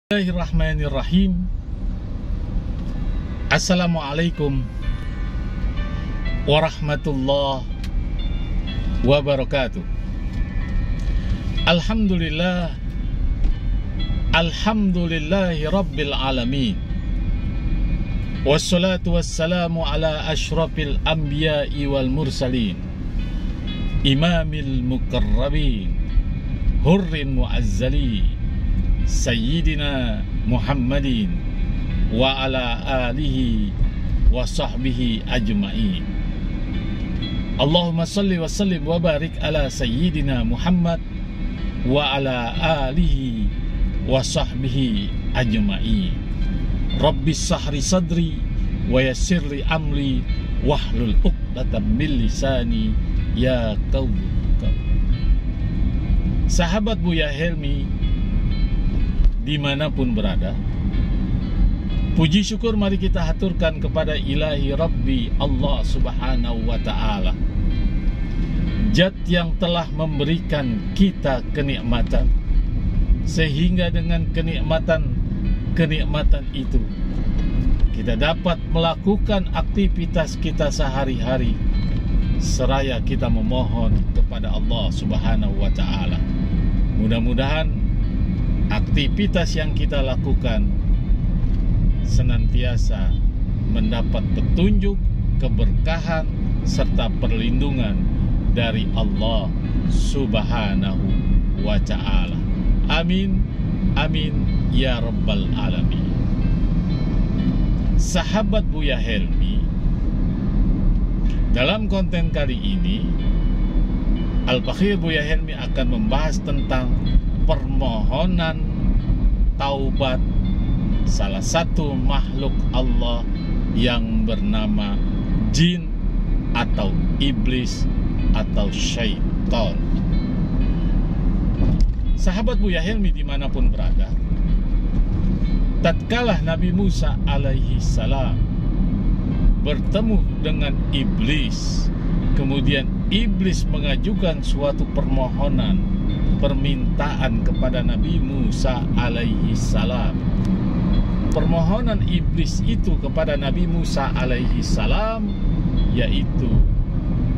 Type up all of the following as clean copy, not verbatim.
Bismillahirrahmanirrahim. Assalamualaikum warahmatullahi wabarakatuh. Alhamdulillah, alhamdulillahi rabbil alamin. Wassalatu wassalamu ala ashrafil anbiya'i wal mursalin, imamil mukarrabin, hurrin muazzalin, Sayyidina Muhammadin wa ala alihi wa sahbihi ajma'in. Allahumma salli wa sallim wa barik ala Sayyidina Muhammad wa ala alihi wa sahbihi ajma'in. Rabbi sahri sadri wa yassirli amri wahlul uqdatam min lisani ya qaum. Sahabat Buya Helmi dimanapun berada, puji syukur mari kita haturkan kepada Ilahi Rabbi Allah Subhanahu wa Ta'ala, Zat yang telah memberikan kita kenikmatan, sehingga dengan kenikmatan itu kita dapat melakukan aktivitas kita sehari-hari, seraya kita memohon kepada Allah Subhanahu wa Ta'ala. Mudah-mudahan aktivitas yang kita lakukan senantiasa mendapat petunjuk, keberkahan, serta perlindungan dari Allah Subhanahu wa Ta'ala. Amin, amin, ya Rabbal Alamin. Sahabat Buya Helmi, dalam konten kali ini Al-Fakhir Buya Helmi akan membahas tentang permohonan taubat salah satu makhluk Allah yang bernama jin atau iblis atau syaitan. Sahabat Buya Helmi dimanapun berada, tatkala Nabi Musa alaihi salam bertemu dengan iblis, kemudian iblis mengajukan suatu permintaan kepada Nabi Musa alaihi salam. Permohonan iblis itu kepada Nabi Musa alaihi salam yaitu,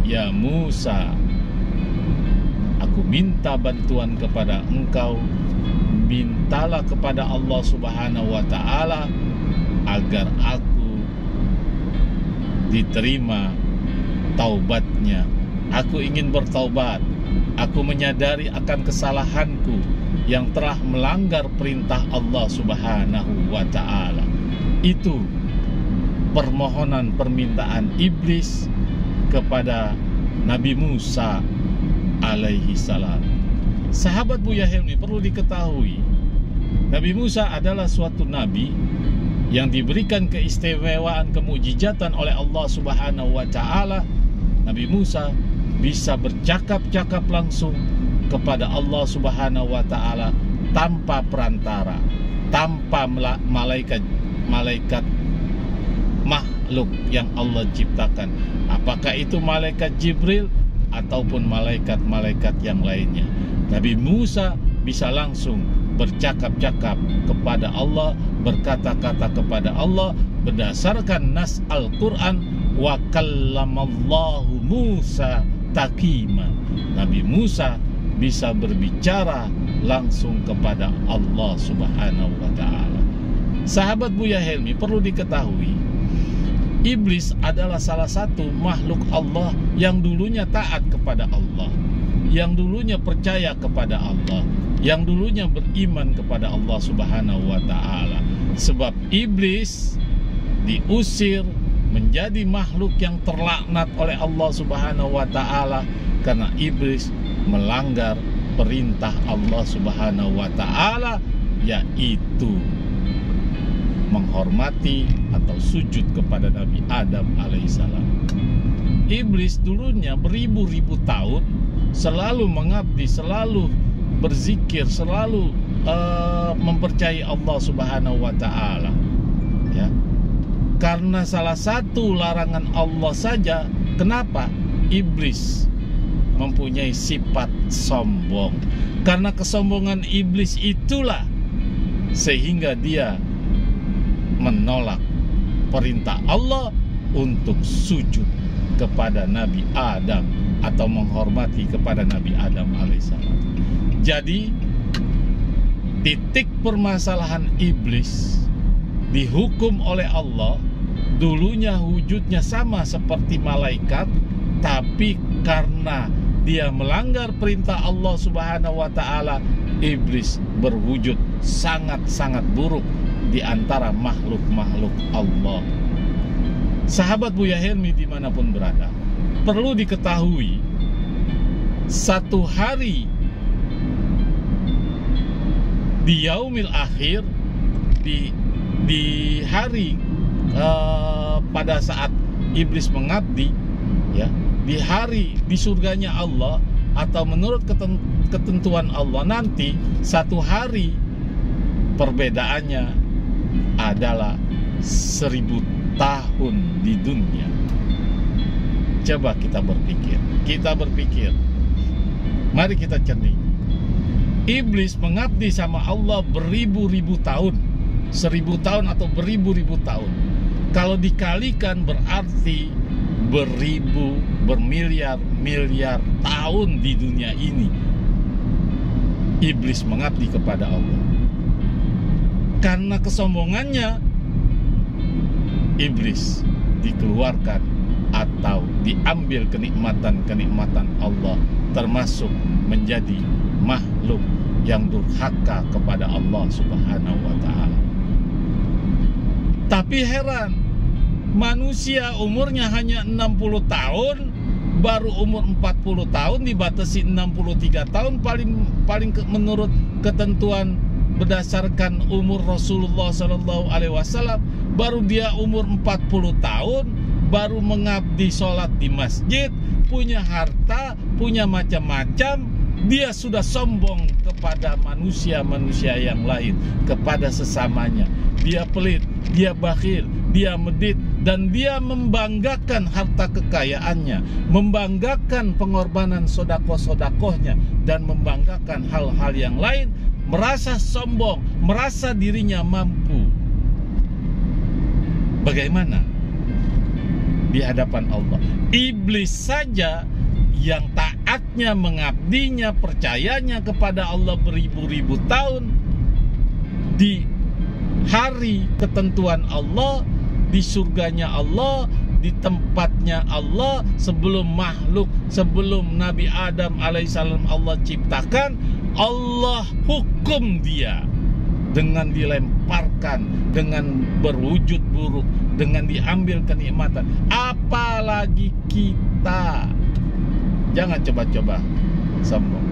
ya Musa, aku minta bantuan kepada engkau, mintalah kepada Allah Subhanahu wa Ta'ala agar aku diterima taubatnya. Aku ingin bertaubat. Aku menyadari akan kesalahanku yang telah melanggar perintah Allah Subhanahu wa Ta'ala. Itu permohonan permintaan iblis kepada Nabi Musa alaihi salam. Sahabat Buya Helmi, perlu diketahui, Nabi Musa adalah suatu nabi yang diberikan keistimewaan, kemujizatan oleh Allah Subhanahu wa Ta'ala. Nabi Musa bisa bercakap-cakap langsung kepada Allah Subhanahu wa Ta'ala tanpa perantara, tanpa malaikat makhluk yang Allah ciptakan, apakah itu malaikat Jibril ataupun malaikat-malaikat yang lainnya. Nabi Musa bisa langsung bercakap-cakap kepada Allah, berkata-kata kepada Allah berdasarkan nas Al-Quran, wa kallamallahu Musa taklima. Nabi Musa bisa berbicara langsung kepada Allah Subhanahu wa Ta'ala. Sahabat Buya Helmi, perlu diketahui, iblis adalah salah satu makhluk Allah yang dulunya taat kepada Allah, yang dulunya percaya kepada Allah, yang dulunya beriman kepada Allah Subhanahu wa Ta'ala. Sebab iblis diusir menjadi makhluk yang terlaknat oleh Allah Subhanahu wa Ta'ala karena iblis melanggar perintah Allah Subhanahu wa Ta'ala, yaitu menghormati atau sujud kepada Nabi Adam alaihissalam. Iblis dulunya beribu-ribu tahun selalu mengabdi, selalu berzikir, selalu mempercayai Allah Subhanahu wa Ta'ala, ya. Karena salah satu larangan Allah saja, kenapa iblis mempunyai sifat sombong? Karena kesombongan iblis itulah sehingga dia menolak perintah Allah untuk sujud kepada Nabi Adam atau menghormati kepada Nabi Adam alaihissalam. Jadi titik permasalahan iblis dihukum oleh Allah, dulunya wujudnya sama seperti malaikat, tapi karena dia melanggar perintah Allah Subhanahu wa taala, iblis berwujud sangat-sangat buruk di antara makhluk-makhluk Allah. Sahabat Buya Helmi dimanapun berada, perlu diketahui, satu hari di yaumil akhir, di hari pada saat iblis mengabdi, ya, di hari di surganya Allah, atau menurut ketentuan Allah nanti, satu hari perbedaannya adalah 1000 tahun di dunia. Coba kita berpikir, mari kita cernih. Iblis mengabdi sama Allah beribu-ribu tahun, 1000 tahun atau beribu-ribu tahun. Kalau dikalikan berarti bermiliar-miliar tahun di dunia ini iblis mengabdi kepada Allah. Karena kesombongannya, iblis dikeluarkan atau diambil kenikmatan-kenikmatan Allah, termasuk menjadi makhluk yang durhaka kepada Allah Subhanahu wa taala. Tapi heran, manusia umurnya hanya 60 tahun, baru umur 40 tahun dibatasi 63 tahun paling menurut ketentuan berdasarkan umur Rasulullah SAW, baru dia umur 40 tahun, baru mengabdi sholat di masjid, punya harta, punya macam-macam, dia sudah sombong kepada manusia-manusia yang lain, kepada sesamanya. Dia pelit, dia bakhil, dia medit, dan dia membanggakan harta kekayaannya, membanggakan pengorbanan sodako-sodakohnya, dan membanggakan hal-hal yang lain, merasa sombong, merasa dirinya mampu. Bagaimana di hadapan Allah? Iblis saja yang taatnya, mengabdinya, percayanya kepada Allah beribu-ribu tahun, di hari ketentuan Allah, di surganya Allah, di tempatnya Allah, sebelum makhluk, sebelum Nabi Adam alaihissalam Allah ciptakan, Allah hukum dia dengan dilemparkan, dengan berwujud buruk, dengan diambil kenikmatan. Apalagi kita. Jangan coba-coba sombong.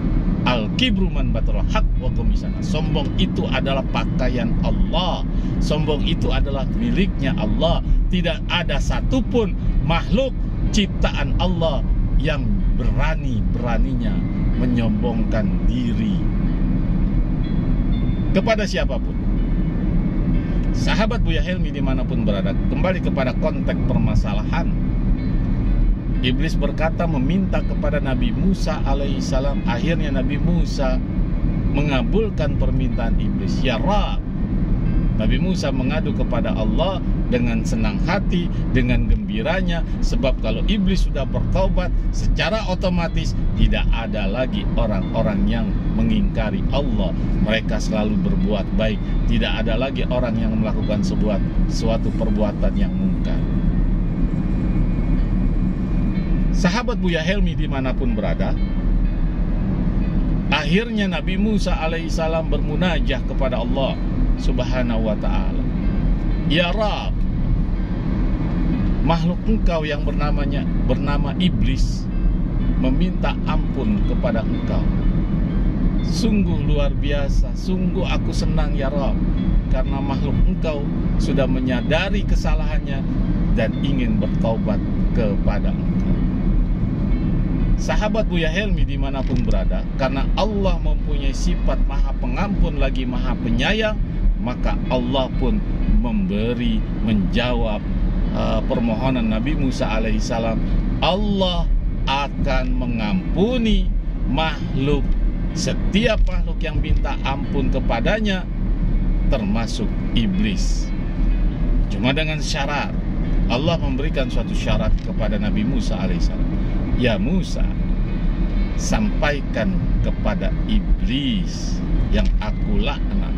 Al-kibru man batal haq wa komisana. Sombong itu adalah pakaian Allah. Sombong itu adalah miliknya Allah. Tidak ada satupun makhluk ciptaan Allah yang berani-beraninya menyombongkan diri kepada siapapun. Sahabat Buya Helmi dimanapun berada, kembali kepada konteks permasalahan. Iblis berkata, meminta kepada Nabi Musa alaihissalam. Akhirnya Nabi Musa mengabulkan permintaan iblis. Ya Rabb, Nabi Musa mengadu kepada Allah dengan senang hati, dengan gembiranya. Sebab kalau iblis sudah bertaubat, secara otomatis tidak ada lagi orang-orang yang mengingkari Allah. Mereka selalu berbuat baik. Tidak ada lagi orang yang melakukan suatu perbuatan yang mungkar. Sahabat Buya Helmi dimanapun berada, akhirnya Nabi Musa alaihissalam bermunajah kepada Allah Subhanahu wa ta'ala. Ya Rabb, makhluk engkau yang bernama iblis meminta ampun kepada engkau. Sungguh luar biasa, sungguh aku senang ya Rabb, karena makhluk engkau sudah menyadari kesalahannya dan ingin bertaubat kepada engkau. Sahabat Buya Helmi dimanapun berada, karena Allah mempunyai sifat maha pengampun lagi maha penyayang, maka Allah pun menjawab permohonan Nabi Musa alaihissalam. Allah akan mengampuni makhluk, setiap makhluk yang minta ampun kepadanya termasuk iblis. Cuma dengan syarat. Allah memberikan suatu syarat kepada Nabi Musa alaihissalam. Ya Musa, sampaikan kepada iblis yang aku laknat,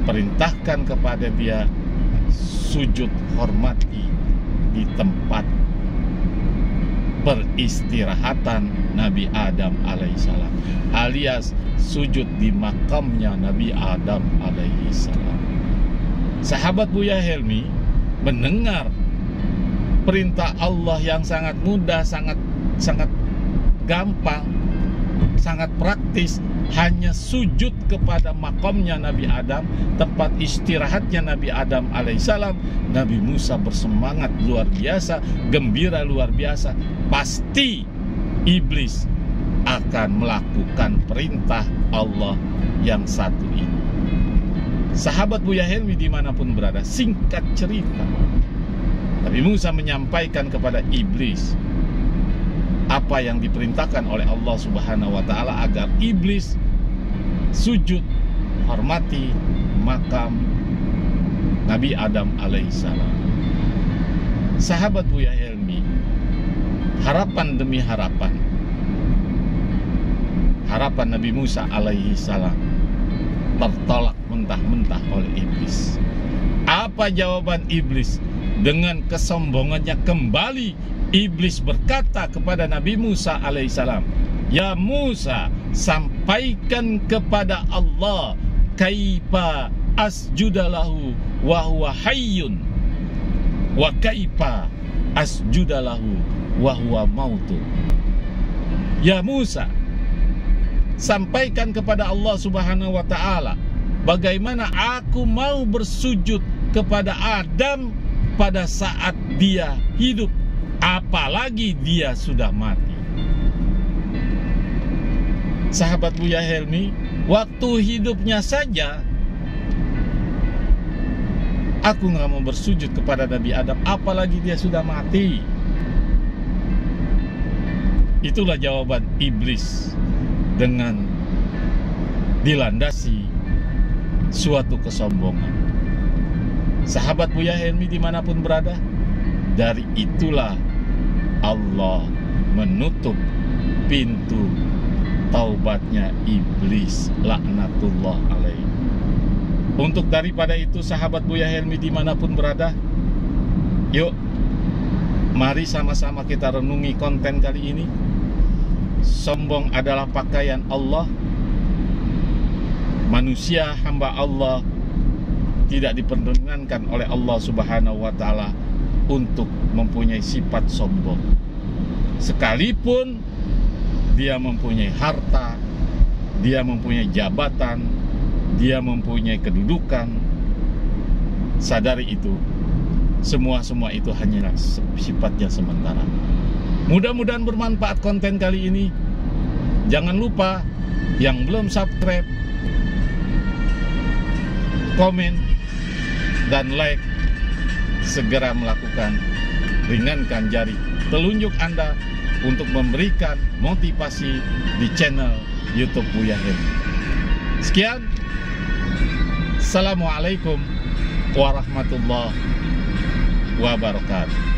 perintahkan kepada dia sujud hormati di tempat peristirahatan Nabi Adam alaihissalam, alias sujud di makamnya Nabi Adam alaihissalam. Sahabat Buya Helmi mendengar perintah Allah yang sangat mudah, sangat gampang, sangat praktis, hanya sujud kepada makamnya Nabi Adam, tempat istirahatnya Nabi Adam alaihissalam. Nabi Musa bersemangat luar biasa, gembira luar biasa. Pasti iblis akan melakukan perintah Allah yang satu ini. Sahabat Buya Helmi dimanapun berada, singkat cerita, Nabi Musa menyampaikan kepada iblis apa yang diperintahkan oleh Allah Subhanahu wa Ta'ala agar iblis sujud hormati makam Nabi Adam alaihissalam. Sahabat Buya Helmi, harapan demi harapan Nabi Musa alaihissalam tertolak mentah-mentah oleh iblis. Apa jawaban iblis? Dengan kesombongannya kembali iblis berkata kepada Nabi Musa alaihissalam, ya Musa, sampaikan kepada Allah, kaifa asjudalahu wa huwa hayyun wa kaifa asjudalahu wa huwa mautu. Ya Musa, sampaikan kepada Allah Subhanahu wa Ta'ala, bagaimana aku mau bersujud kepada Adam pada saat dia hidup, apalagi dia sudah mati. Sahabat Buya Helmi, waktu hidupnya saja aku nggak mau bersujud kepada Nabi Adam, apalagi dia sudah mati. Itulah jawaban iblis dengan dilandasi suatu kesombongan. Sahabat Buya Helmi dimanapun berada, dari itulah Allah menutup pintu taubatnya iblis laknatullah alaih. Untuk daripada itu, sahabat Buya Helmi dimanapun berada, yuk mari sama-sama kita renungi konten kali ini. Sombong adalah pakaian Allah. Manusia hamba Allah tidak diperkenankan oleh Allah Subhanahu wa Ta'ala untuk mempunyai sifat sombong. Sekalipun dia mempunyai harta, dia mempunyai jabatan, dia mempunyai kedudukan, sadari itu, semua itu hanyalah sifatnya sementara. Mudah-mudahan bermanfaat konten kali ini. Jangan lupa yang belum subscribe, komen, dan like, segera melakukan. Ringankan jari telunjuk Anda untuk memberikan motivasi di channel YouTube Buya Helmi. Sekian. Assalamualaikum warahmatullahi wabarakatuh.